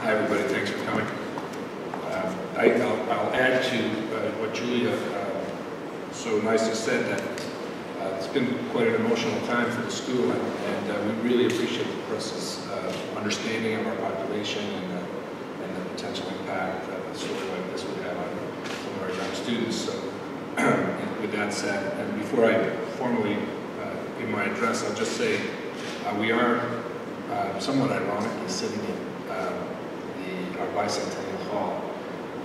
Hi everybody, thanks for coming. I'll add to what Julia so nicely said, that it's been quite an emotional time for the school, and we really appreciate the press's understanding of our population and the potential impact that a story like this would have on some of our young students. So with that said, and before I formally give my address, I'll just say we are somewhat ironically sitting in our bicentennial hall,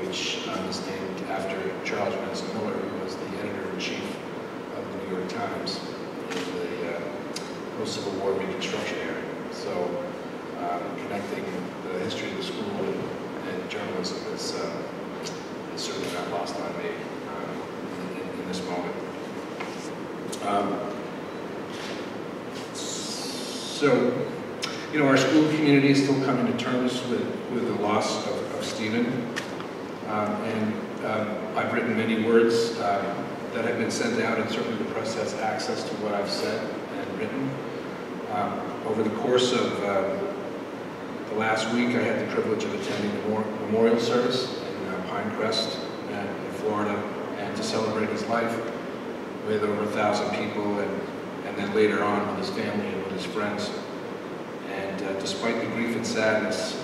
which is named after Charles Ransom Miller, who was the editor-in-chief of the New York Times in the post-Civil War Reconstruction era. So connecting the history of the school and journalism is certainly not lost on me in this moment. So, you know, our school community is still coming to terms with the loss of Stephen. I've written many words that have been sent out, and certainly the press has access to what I've said and written. Over the course of the last week, I had the privilege of attending the memorial service in Pinecrest in Florida, and to celebrate his life with over 1,000 people, and then later on with his family and with his friends. And despite the grief and sadness,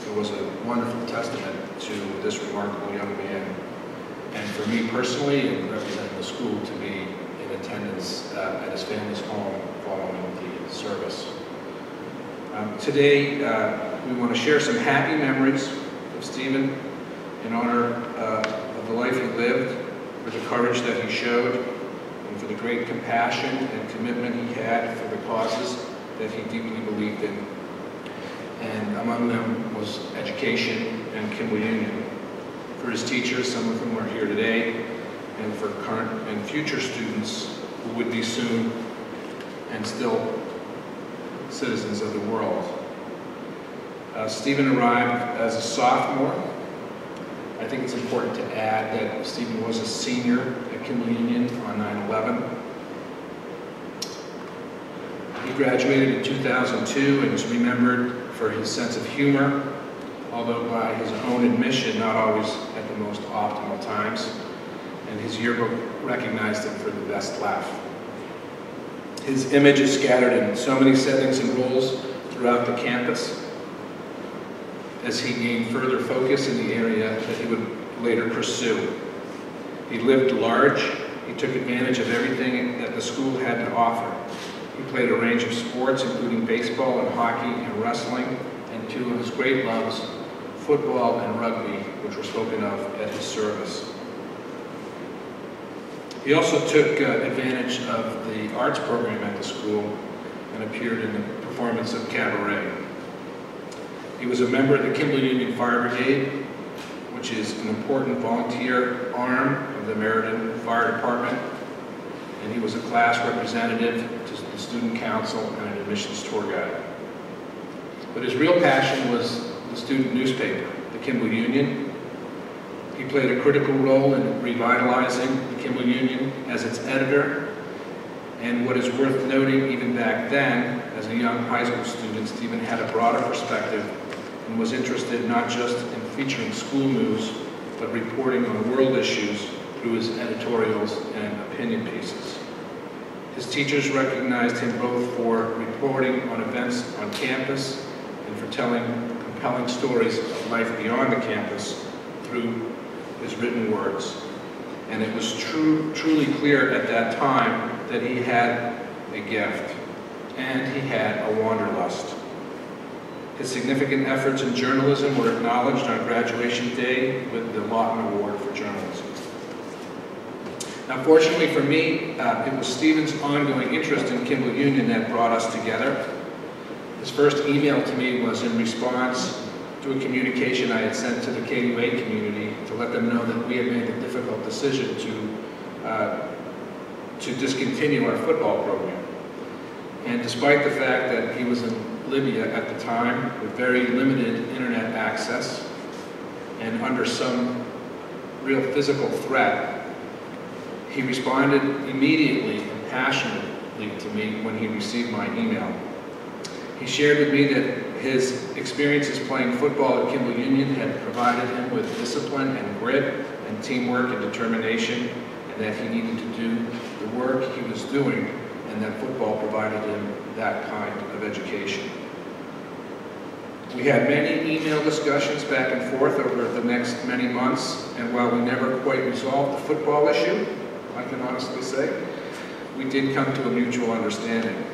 it was a wonderful testament to this remarkable young man, and for me personally, and representing the school, to be in attendance at his family's home following the service. Today, we want to share some happy memories of Stephen in honor of the life he lived, for the courage that he showed, and for the great compassion and commitment he had for the causes that he deeply believed in. And among them was education and Kimball Union. For his teachers, some of whom are here today, and for current and future students who would be soon and still citizens of the world. Stephen arrived as a sophomore. I think it's important to add that Stephen was a senior at Kimball Union on 9/11. He graduated in 2002 and is remembered for his sense of humor, although by his own admission, not always at the most optimal times, and his yearbook recognized him for the best laugh. His image is scattered in so many settings and roles throughout the campus as he gained further focus in the area that he would later pursue. He lived large. He took advantage of everything that the school had to offer. He played a range of sports, including baseball and hockey and wrestling, and two of his great loves, football and rugby, which were spoken of at his service. He also took advantage of the arts program at the school and appeared in the performance of cabaret. He was a member of the Kimball Union Fire Brigade, which is an important volunteer arm of the Meriden Fire Department, and he was a class representative to the student council and an admissions tour guide. But his real passion was the student newspaper, the Kimball Union. He played a critical role in revitalizing the Kimball Union as its editor, and what is worth noting, even back then, as a young high school student, Stephen had a broader perspective and was interested not just in featuring school news, but reporting on world issues through his editorials and opinion pieces. His teachers recognized him both for reporting on events on campus and for telling compelling stories of life beyond the campus through his written words. And it was truly clear at that time that he had a gift, and he had a wanderlust. His significant efforts in journalism were acknowledged on graduation day with the Lawton Award for Journalism. Now, fortunately for me, it was Stephen's ongoing interest in Kimball Union that brought us together. His first email to me was in response to a communication I had sent to the KUA community to let them know that we had made the difficult decision to discontinue our football program. And despite the fact that he was in Libya at the time with very limited internet access and under some real physical threat, he responded immediately and passionately to me when he received my email. He shared with me that his experiences playing football at Kimball Union had provided him with discipline and grit and teamwork and determination, and that he needed to do the work he was doing, and that football provided him that kind of education. We had many email discussions back and forth over the next many months, and while we never quite resolved the football issue, I can honestly say, we did come to a mutual understanding.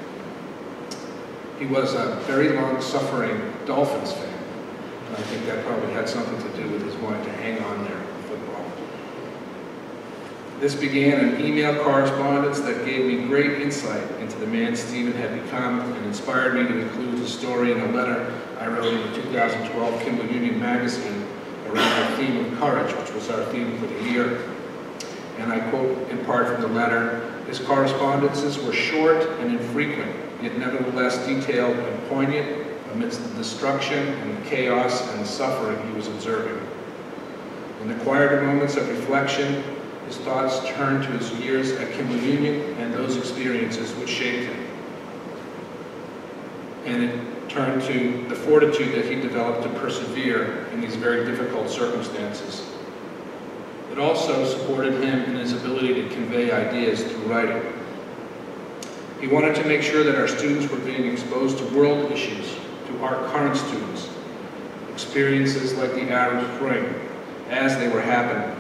He was a very long-suffering Dolphins fan, and I think that probably had something to do with his wanting to hang on there in football. This began an email correspondence that gave me great insight into the man Stephen had become and inspired me to include his story in a letter I wrote in the 2012 Kimball Union magazine around the theme of courage, which was our theme for the year. And I quote in part from the letter, "His correspondences were short and infrequent, yet nevertheless detailed and poignant amidst the destruction and the chaos and the suffering he was observing. In the quieter moments of reflection, his thoughts turned to his years at Kimball Union and those experiences which shaped him. And it turned to the fortitude that he developed to persevere in these very difficult circumstances. It also supported him in his ability to convey ideas through writing. He wanted to make sure that our students were being exposed to world issues, to our current students, experiences like the Arab Spring as they were happening,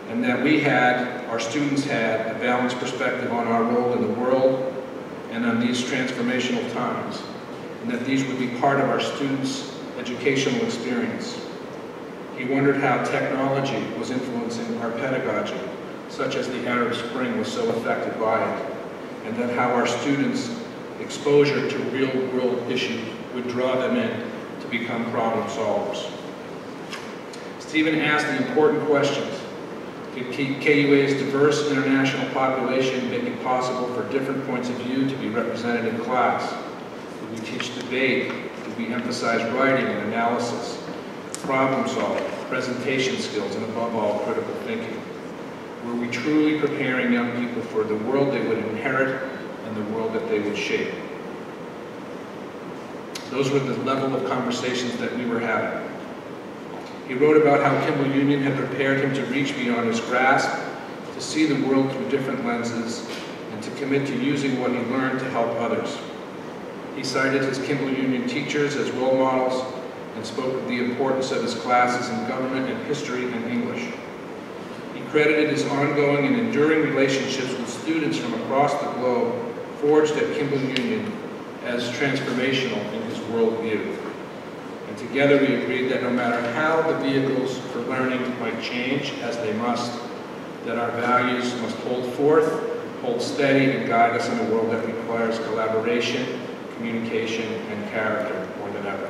and that we had, our students had, a balanced perspective on our role in the world and on these transformational times, and that these would be part of our students' educational experience. He wondered how technology was influencing our pedagogy, such as the Arab Spring was so affected by it, and that how our students' exposure to real-world issues would draw them in to become problem solvers. Stephen asked the important questions. Did KUA's diverse international population make it possible for different points of view to be represented in class? Did we teach debate? Did we emphasize writing and analysis, problem solving, presentation skills, and above all, critical thinking? Were we truly preparing young people for the world they would inherit and the world that they would shape? Those were the level of conversations that we were having. He wrote about how Kimball Union had prepared him to reach beyond his grasp, to see the world through different lenses, and to commit to using what he learned to help others. He cited his Kimball Union teachers as role models and spoke of the importance of his classes in government and history and English. He credited his ongoing and enduring relationships with students from across the globe forged at Kimball Union as transformational in his worldview. And together we agreed that no matter how the vehicles for learning might change, as they must, that our values must hold forth, hold steady, and guide us in a world that requires collaboration, communication, and character more than ever.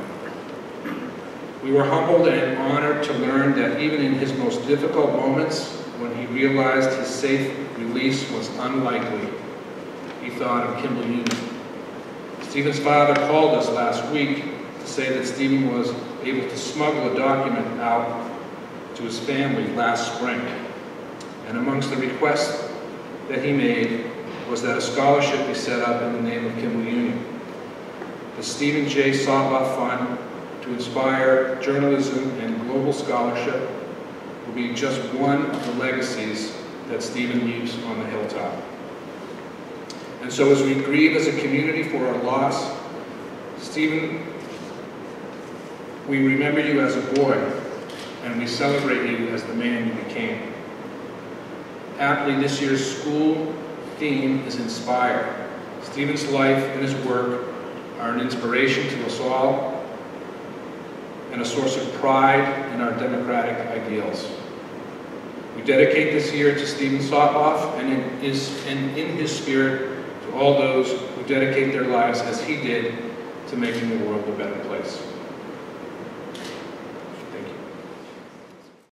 We were humbled and honored to learn that even in his most difficult moments, when he realized his safe release was unlikely, he thought of Kimball Union. Stephen's father called us last week to say that Stephen was able to smuggle a document out to his family last spring. And amongst the requests that he made was that a scholarship be set up in the name of Kimball Union. The Stephen J. Sotloff Fund to inspire journalism and global scholarship will be just one of the legacies that Stephen leaves on the hilltop. And so as we grieve as a community for our loss, Stephen, we remember you as a boy, and we celebrate you as the man you became. Aptly, this year's school theme is Inspire. Stephen's life and his work are an inspiration to us all and a source of pride in our democratic ideals. We dedicate this year to Stephen Sotloff and in his spirit to all those who dedicate their lives as he did to making the world a better place.